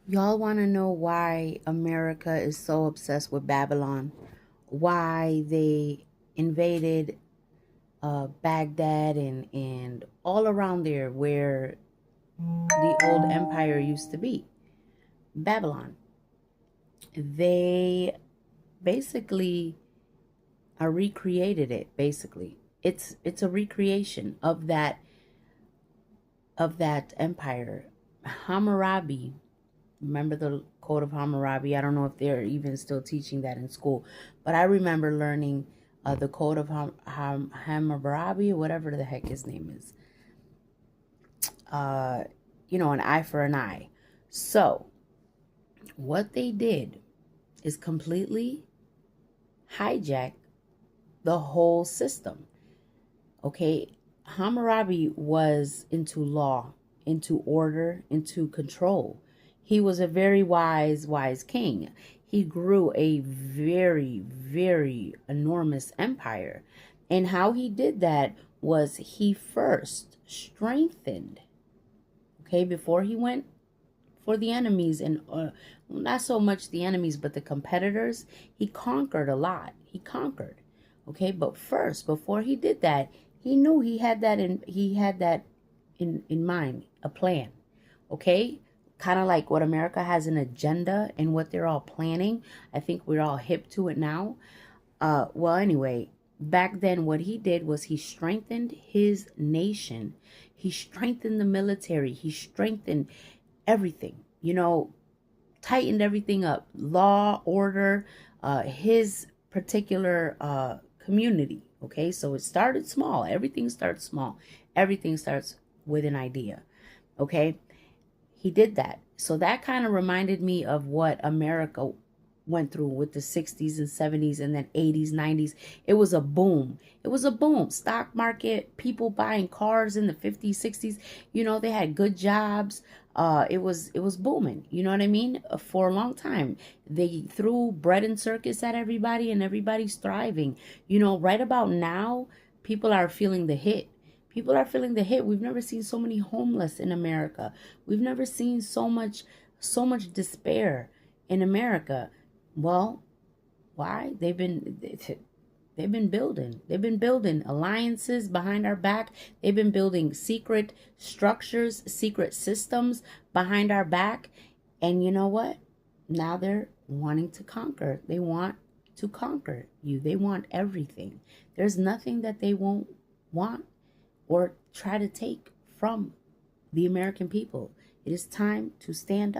Y'all want to know why America is so obsessed with Babylon? Why they invaded Baghdad and all around there where the old empire used to be? Babylon. They basically recreated it. Basically, it's a recreation of that empire. Hammurabi. Remember the Code of Hammurabi? I don't know if they're even still teaching that in school, but I remember learning the Code of Hammurabi, whatever the heck his name is. Uh, an eye for an eye. So, what they did is completely hijack the whole system. Okay, Hammurabi was into law, into order, into control. He was a very wise king. He grew a very, very enormous empire. And how he did that was he first strengthened, okay, before he went for the enemies and not so much the enemies, but the competitors. He conquered a lot. He conquered, okay. But first, before he did that, he knew he had that in mind, a plan, okay. Kind of like what America has an agenda and what they're all planning. I think we're all hip to it now. Well, anyway, back then, what he did was he strengthened his nation. He strengthened the military. He strengthened everything, tightened everything up, law, order, his particular community. Okay, so it started small. Everything starts small. Everything starts with an idea. Okay, he did that. So that kind of reminded me of what America went through with the 60s and 70s and then 80s, 90s. It was a boom. It was a boom. Stock market, people buying cars in the 50s, 60s. They had good jobs. It was booming. You know what I mean? For a long time. They threw bread and circus at everybody and everybody's thriving. Right about now, people are feeling the hit. People are feeling the hit. We've never seen so many homeless in America. We've never seen so much despair in America. Well, why? They've been building. They've been building alliances behind our back. They've been building secret structures, secret systems behind our back. And you know what? Now they're wanting to conquer. They want to conquer you. They want everything. There's nothing that they won't want or try to take from the American people. It is time to stand up.